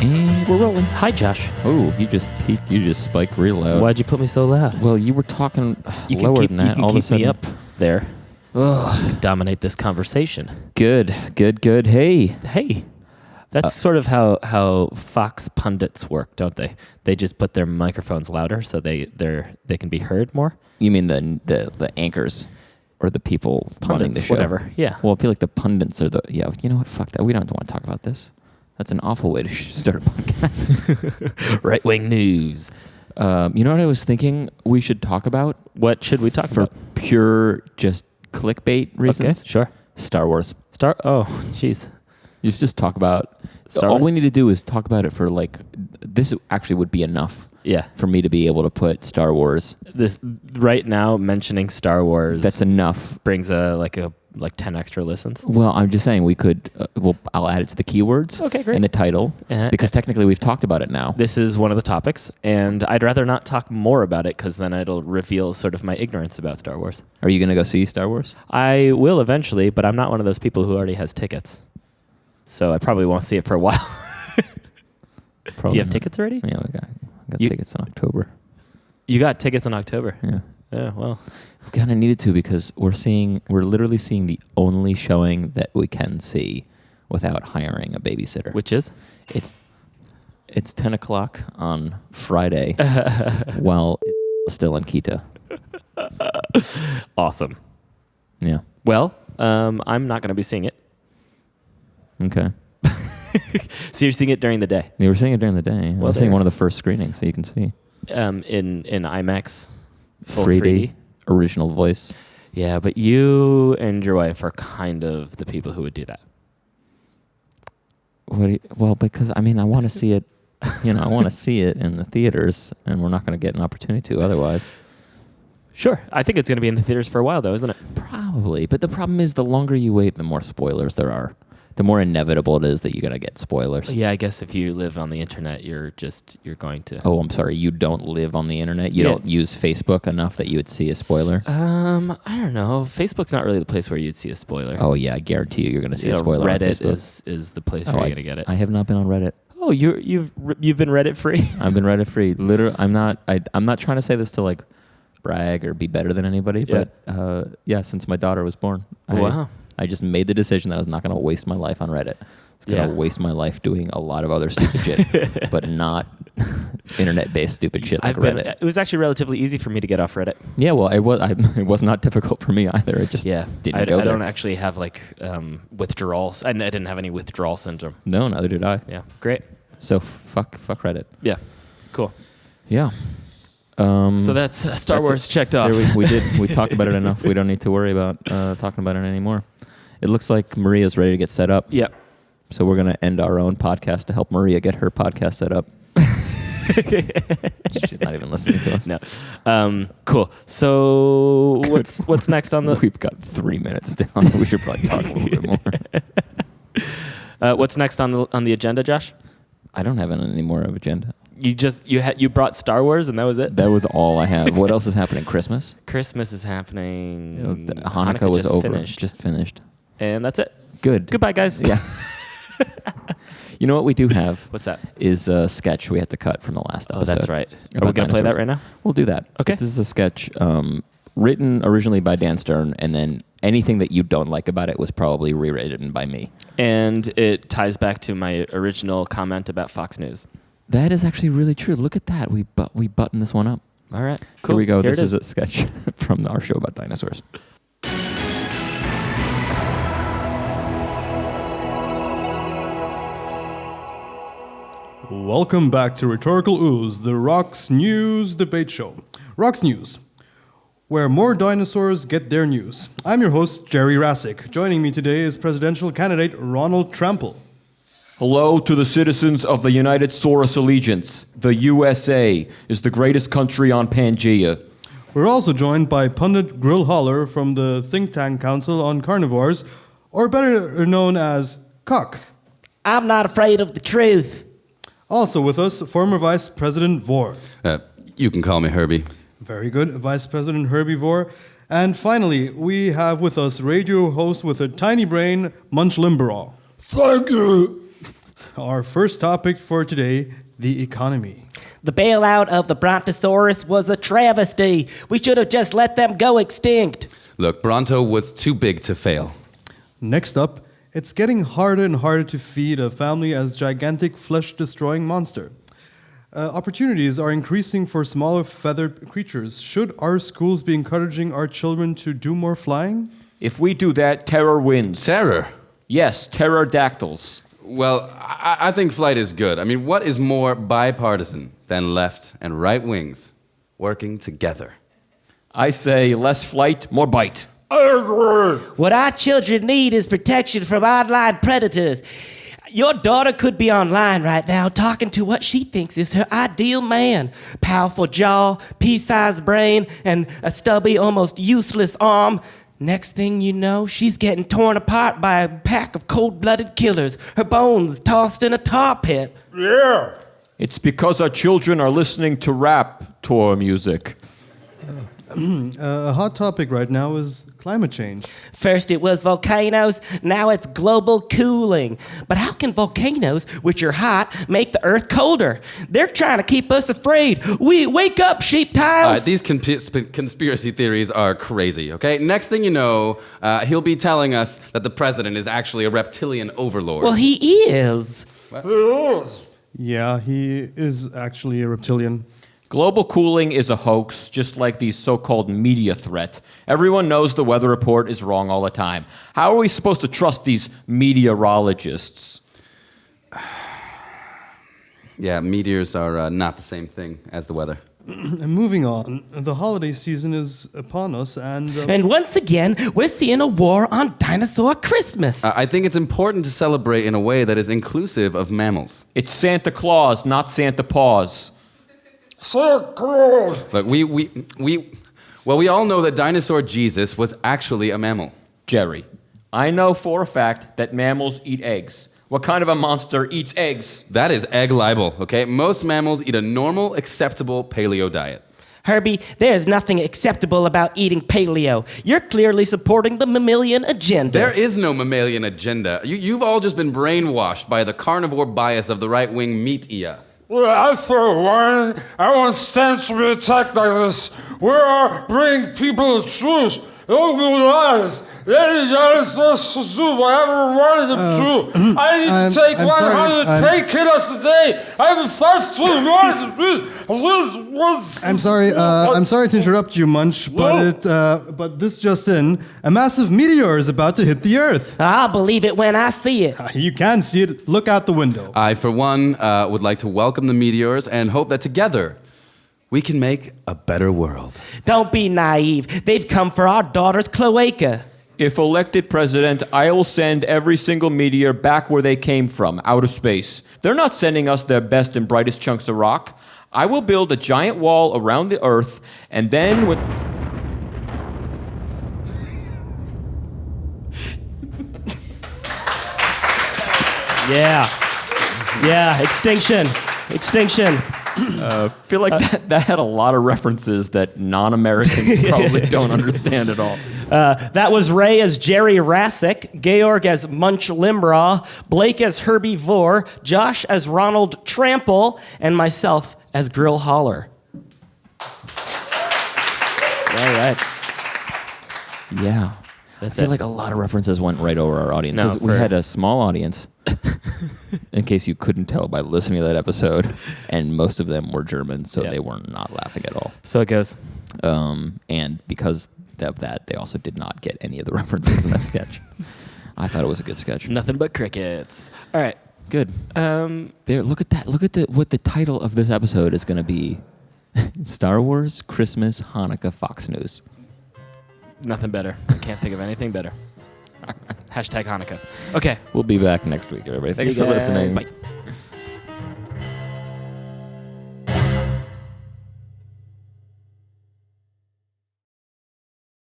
And we're rolling. Hi, Josh. Oh, you just peaked. You just spiked real loud. Why'd you put me so loud? Well, you were talking lower than that. You can all keep of a sudden, me up there. Ugh. Dominate this conversation. Good. Hey. Hey, that's sort of how Fox pundits work, don't they? They just put their microphones louder so they can be heard more. You mean the anchors or the people running the show? Whatever. Yeah. Well, I feel like the pundits are the You know what? Fuck that. We don't want to talk about this. That's an awful way to start a podcast. Right-wing news. You know what I was thinking we should talk about? What should we talk for about? Pure just clickbait reasons? Okay, sure. Star Wars. Oh, jeez. You just talk about Star all Wars? we need to do is talk about it for this actually would be enough. Yeah. For me to be able to put Star Wars. This right now mentioning Star Wars. That's enough. Brings 10 extra listens. Well, I'm just saying we could. I'll add it to the keywords. Okay, great. In the title, because technically we've talked about it now. This is one of the topics, and I'd rather not talk more about it because then it'll reveal sort of my ignorance about Star Wars. Are you going to go see Star Wars? I will eventually, but I'm not one of those people who already has tickets. So I probably won't see it for a while. Do you have tickets already? Yeah, I got tickets in October. You got tickets in October? Yeah. Yeah, well. We kind of needed to because we're literally seeing the only showing that we can see without hiring a babysitter. Which is? It's 10 o'clock on Friday while it's still in Kita. Awesome. Yeah. Well, I'm not going to be seeing it. Okay. So you're seeing it during the day? You were seeing it during the day. Well, I'm seeing one of the first screenings, so you can see. In IMAX, full 3D, original voice. Yeah, but you and your wife are kind of the people who would do that. Well, because I want to see it. I want to see it in the theaters, and we're not going to get an opportunity to otherwise. Sure. I think it's going to be in the theaters for a while, though, isn't it? Probably. But the problem is the longer you wait, the more spoilers there are. The more inevitable it is that you're going to get spoilers. Yeah, I guess if you live on the internet, you're going to... Oh, I'm sorry. You don't live on the internet? You don't use Facebook enough that you would see a spoiler? I don't know. Facebook's not really the place where you'd see a spoiler. Oh, yeah. I guarantee you're going to see a spoiler Reddit on Facebook. is the place where you're going to get it. I have not been on Reddit. Oh, you've been Reddit free? I've been Reddit free. Literally, I'm not trying to say this to brag or be better than anybody, but since my daughter was born. Wow. I just made the decision that I was not going to waste my life on Reddit. I was going to waste my life doing a lot of other stupid shit, but not internet-based stupid shit like Reddit. It was actually relatively easy for me to get off Reddit. Yeah, well, it was not difficult for me either. It just didn't go there. I don't actually have withdrawals. I didn't have any withdrawal syndrome. No, neither did I. Yeah, great. So fuck Reddit. Yeah, cool. Yeah. So that's Star Wars checked off. We talked about it enough. We don't need to worry about talking about it anymore. It looks like Maria's ready to get set up. Yep. So we're going to end our own podcast to help Maria get her podcast set up. She's not even listening to us. No. Cool. So what's next on the... We've got 3 minutes down. We should probably talk a little bit more. What's next on the agenda, Josh? I don't have any more of agenda. You brought Star Wars and that was it? That was all I have. What else is happening? Christmas? Christmas is happening. Hanukkah was over. Finished. Just finished. And that's it. Good. Goodbye, guys. Yeah. You know what we do have? What's that? Is a sketch we had to cut from the last episode. Oh, that's right. Are we going to play that right now? We'll do that. Okay. This is a sketch written originally by Dan Stern, and then anything that you don't like about it was probably rewritten by me. And it ties back to my original comment about Fox News. That is actually really true. Look at that. We buttoned this one up. All right. Cool. Here we go. Here this is a sketch from our show about dinosaurs. Welcome back to Rhetorical Ooze, the Rox News debate show. Rox News, where more dinosaurs get their news. I'm your host, Jerry Rassick. Joining me today is presidential candidate Ronald Trample. Hello to the citizens of the United Saurus Allegiance. The USA is the greatest country on Pangea. We're also joined by pundit Grill Holler from the Think Tank Council on Carnivores, or better known as COC. I'm not afraid of the truth. Also with us, former Vice President Vore. You can call me Herbie. Very good, Vice President Herbie Vore. And finally, we have with us radio host with a tiny brain, Munch Limbaugh. Thank you. Our first topic for today, the economy. The bailout of the Brontosaurus was a travesty. We should have just let them go extinct. Look, Bronto was too big to fail. Next up, it's getting harder and harder to feed a family as gigantic flesh-destroying monster. Opportunities are increasing for smaller feathered creatures. Should our schools be encouraging our children to do more flying? If we do that, terror wins. Terror? Yes, pterodactyls. Well, I think flight is good. I mean, what is more bipartisan than left and right wings working together? I say less flight, more bite. What our children need is protection from online predators. Your daughter could be online right now talking to what she thinks is her ideal man. Powerful jaw, pea-sized brain, and a stubby, almost useless arm. Next thing you know, she's getting torn apart by a pack of cold-blooded killers, her bones tossed in a tar pit. Yeah. It's because our children are listening to rap tour music. A hot topic right now is climate change. First it was volcanoes, now it's global cooling. But how can volcanoes, which are hot, make the earth colder? They're trying to keep us afraid. We wake up, sheep tiles. These conspiracy theories are crazy, okay? Next thing you know, he'll be telling us that the president is actually a reptilian overlord. Well, he is. Yeah, he is actually a reptilian. Global cooling is a hoax, just like these so-called media threats. Everyone knows the weather report is wrong all the time. How are we supposed to trust these meteorologists? Yeah, meteors are not the same thing as the weather. And moving on, the holiday season is upon us, and... And once again, we're seeing a war on dinosaur Christmas. I think it's important to celebrate in a way that is inclusive of mammals. It's Santa Claus, not Santa Paws. Look, we all know that dinosaur Jesus was actually a mammal. Jerry, I know for a fact that mammals eat eggs. What kind of a monster eats eggs? That is egg libel, okay? Most mammals eat a normal, acceptable paleo diet. Herbie, there's nothing acceptable about eating paleo. You're clearly supporting the mammalian agenda. There is no mammalian agenda. You've all just been brainwashed by the carnivore bias of the right-wing meat-ia. Well, I, for one, I won't stand to be attacked like this. We are bringing people the truth. Don't be lies. Ladies and gentlemen, whatever one is true. I need to take 100 painkillers a day. I have 5 I'm sorry to interrupt you, Munch, but this just in, a massive meteor is about to hit the Earth. I'll believe it when I see it. You can see it. Look out the window. I, for one, would like to welcome the meteors and hope that together we can make a better world. Don't be naive. They've come for our daughter's cloaca. If elected president, I will send every single meteor back where they came from, outer space. They're not sending us their best and brightest chunks of rock. I will build a giant wall around the Earth, and then with... Yeah, extinction. I feel like that had a lot of references that non-Americans probably don't understand at all. That was Ray as Jerry Rasick, Georg as Munch Limbaugh, Blake as Herbie Vore, Josh as Ronald Trample, and myself as Grill Holler. All right. Yeah. I feel like a lot of references went right over our audience. Because we had a small audience, in case you couldn't tell by listening to that episode, and most of them were German, so they were not laughing at all. So it goes. And because of that, they also did not get any of the references in that sketch. I thought it was a good sketch. Nothing but crickets. All right. Good. There, look at that. Look at what the title of this episode is going to be. Star Wars Christmas Hannukah Fox News. Nothing better. I can't think of anything better. # Hanukkah. Okay. We'll be back next week, everybody. Thanks See you for guys. listening. Bye.